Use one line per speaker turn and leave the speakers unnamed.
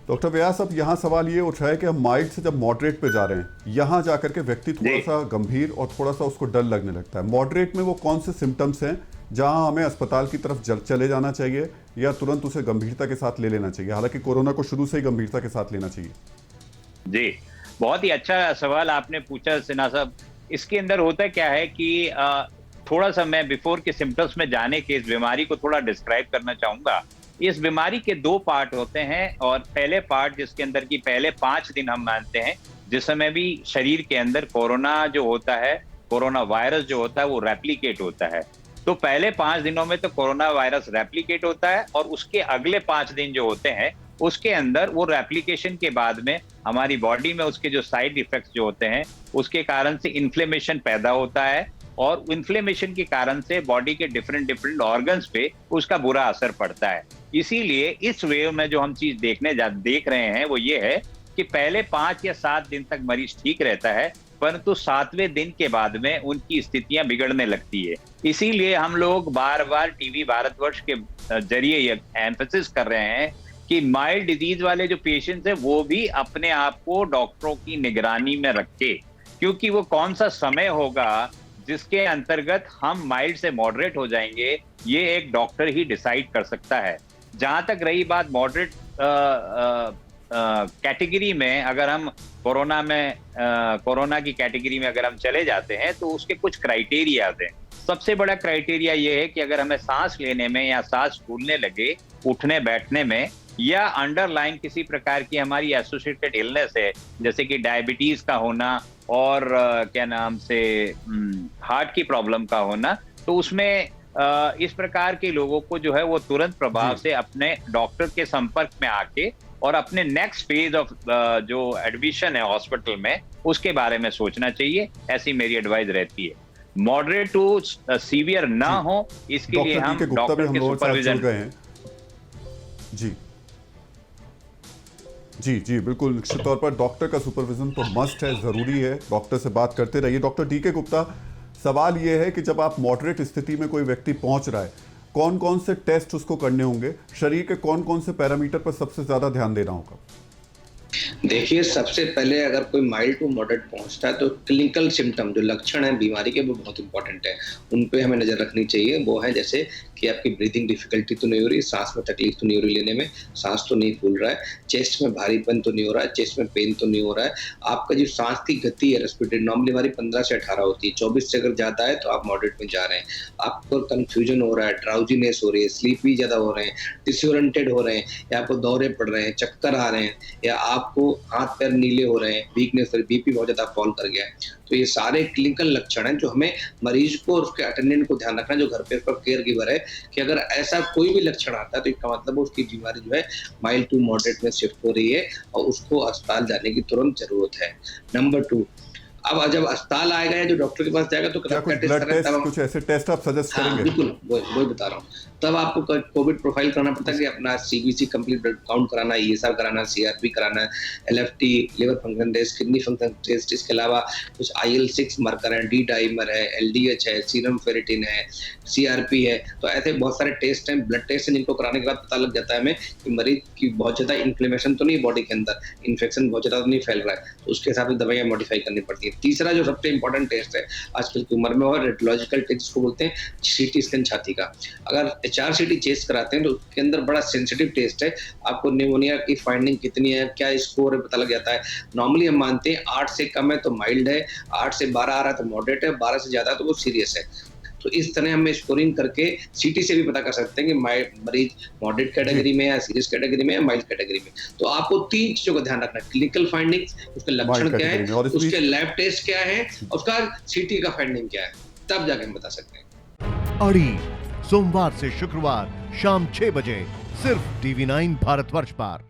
Doctor व्यास, अब यहाँ सवाल ये उठ रहा है कि हम माइल्ड से जब मॉडरेट पे जा रहे हैं, यहाँ जाकर के व्यक्ति थोड़ा सा गंभीर और थोड़ा सा उसको डर लगने लगता है। मॉडरेट में वो कौन से सिम्टम्स हैं जहाँ हमें अस्पताल की तरफ चले जाना चाहिए या तुरंत उसे गंभीरता के साथ ले लेना चाहिए? हालांकि कोरोना को शुरू से ही गंभीरता के साथ लेना चाहिए।
जी, बहुत ही अच्छा सवाल आपने पूछा सिन्हा साहब। इसके अंदर होता क्या है कि थोड़ा सा मैं बिफोर के सिम्टम्स में जाने के इस बीमारी को थोड़ा डिस्क्राइब करना चाहूंगा। इस बीमारी के दो पार्ट होते हैं, और पहले पार्ट जिसके अंदर की पहले 5 दिन हम मानते हैं, जिस समय भी शरीर के अंदर कोरोना जो होता है, कोरोना वायरस जो होता है वो रेप्लिकेट होता है। तो पहले 5 दिनों में तो कोरोना वायरस रेप्लिकेट होता है, और उसके अगले 5 दिन जो होते हैं उसके अंदर वो रेप्लिकेशन के बाद में हमारी बॉडी में उसके जो साइड इफेक्ट्स जो होते हैं उसके कारण से इन्फ्लेमेशन पैदा होता है, और इन्फ्लेमेशन के कारण से बॉडी के डिफरेंट ऑर्गन्स पे उसका बुरा असर पड़ता है। इसीलिए इस वेव में जो हम चीज देख रहे हैं वो ये है कि पहले 5 या 7 दिन तक मरीज ठीक रहता है, परंतु 7वें दिन के बाद में उनकी स्थितियां बिगड़ने लगती है। इसीलिए हम लोग बार बार टीवी भारतवर्ष के जरिए ये एम्फेसिस कर रहे हैं कि माइल्ड डिजीज वाले जो पेशेंट्स हैं वो भी अपने आप को डॉक्टरों की निगरानी में रखे, क्योंकि वो कौन सा समय होगा जिसके अंतर्गत हम माइल्ड से मॉडरेट हो जाएंगे, ये एक डॉक्टर ही डिसाइड कर सकता है। जहां तक रही बात मॉडरेट कैटेगरी में, अगर हम कोरोना की कैटेगरी में अगर हम चले जाते हैं तो उसके कुछ क्राइटेरियाज हैं। सबसे बड़ा क्राइटेरिया ये है कि अगर हमें सांस लेने में या सांस फूलने लगे, उठने बैठने में, या अंडरलाइन किसी प्रकार की हमारी एसोसिएटेड इलनेस है, जैसे कि डायबिटीज का होना और क्या नाम से हार्ट की प्रॉब्लम का होना, तो उसमें इस प्रकार के लोगों को जो है वो तुरंत प्रभाव से अपने डॉक्टर के संपर्क में आके और अपने नेक्स्ट फेज ऑफ जो एडमिशन है हॉस्पिटल में उसके बारे में सोचना चाहिए। ऐसी मेरी एडवाइस रहती है। मॉडरेट टू सीवियर ना हो, इसके लिए हम डॉक्टर के सुपरविजन गए हैं।
जी बिल्कुल, निश्चित तौर पर डॉक्टर का सुपरविजन तो मस्ट है, ज़रूरी है। डॉक्टर से बात करते रहिए। डॉक्टर डी के गुप्ता, सवाल ये है कि जब आप मॉडरेट स्थिति में कोई व्यक्ति पहुंच रहा है, कौन कौन से टेस्ट उसको करने होंगे? शरीर के कौन कौन से पैरामीटर पर सबसे ज़्यादा ध्यान देना होगा?
देखिए, सबसे पहले अगर कोई माइल्ड टू मॉडरेट पहुंचता है तो क्लिनिकल सिम्टम, जो लक्षण हैं बीमारी के, वो बहुत इंपॉर्टेंट है। उन पे हमें नज़र रखनी चाहिए। वो है जैसे कि आपकी ब्रीदिंग डिफिकल्टी तो नहीं हो रही, सांस में तकलीफ तो नहीं हो रही लेने में, सांस तो नहीं फूल रहा है, चेस्ट में भारीपन तो नहीं हो रहा है, चेस्ट में पेन तो नहीं हो रहा है, आपका जो सांस की गति है रेस्पिरेटरी, नॉर्मली हमारी 15 से 18 होती है, 24 से अगर ज़्यादा है तो आप मॉडरेट में जा रहे हैं। आपको कन्फ्यूजन हो रहा है, ड्राउजीनेस हो रही है, स्लीपी ज़्यादा हो रहे हैं, डिसोरिएंटेड हो रहे हैं, या आपको दौरे पड़ रहे हैं, चक्कर आ रहे हैं, या आपको हाथ पैर नीले हो रहे हैं, वीकनेस, बीपी बहुत ज़्यादा फॉल कर गया है, तो ये सारे क्लिनिकल लक्षण हैं जो हमें मरीज को और उसके अटेंडेंट को ध्यान रखना, जो घर पे उसका केयर गिवर है, कि अगर ऐसा कोई भी लक्षण आता है तो इसका मतलब उसकी बीमारी जो है माइल्ड टू मॉडरेट में शिफ्ट हो रही है और उसको अस्पताल जाने की तुरंत जरूरत है। नंबर 2, अब जब अस्पताल आएगा या जो डॉक्टर के पास जाएगा तो
कुछ ऐसे टेस्ट आप सजेस्ट करेंगे?
बिल्कुल, वही बता रहा हूँ। तब आपको कोविड प्रोफाइल कराना पड़ता है कि अपना सीबीसी कंप्लीट ब्लड काउंट कराना, ईएसआर कराना, सीआरपी कराना, LFT, liver function test, kidney function test, इसके अलावा कुछ IL-6 मार्कर है, डी डाइमर है, LDH है, सीरम फेरिटिन है, सीआरपी है। तो ऐसे बहुत सारे टेस्ट हैं, ब्लड टेस्ट हैं, जिनको कराने के बाद पता लग जाता है हमें कि मरीज की बहुत ज़्यादा इन्फ्लेमेशन तो नहीं है बॉडी के अंदर, इन्फेक्शन बहुत ज़्यादा तो नहीं फैल रहा है, तो उसके हिसाब से दवाइयाँ मॉडिफाई करनी पड़ती है। तीसरा जो सबसे इंपॉर्टेंट टेस्ट है आजकल की उम्र में, और रेडियोलॉजिकल टेस्ट जिसको बोलते हैं, CT स्कैन छाती का। अगर HRCT चेस्ट कराते हैं तो उसके अंदर बड़ा सेंसिटिव टेस्ट है, आपको निमोनिया की फाइंडिंग कितनी है, क्या स्कोर है, पता लग जाता है। नॉर्मली हम मानते हैं 8 से कम है तो माइल्ड है, 8 से 12 आ रहा है तो मॉडरेट है, 12 से ज्यादा तो वो सीरियस है। तो इस तरह हम स्कोरिंग करके CT से भी पता कर सकते हैं कि मरीज मॉडरेट कैटेगरी में है, सीरियस कैटेगरी में है, माइल्ड कैटेगरी में। तो आपको 3 चीजों का ध्यान रखना है, क्लिनिकल फाइंडिंग्स, उसके लक्षण क्या है, उसके लैब टेस्ट क्या है, उसका CT का फाइंडिंग क्या है, तब जाके हम बता सकते हैं।
अड़ी सोमवार से शुक्रवार शाम 6 बजे सिर्फ TV9 भारतवर्ष पर।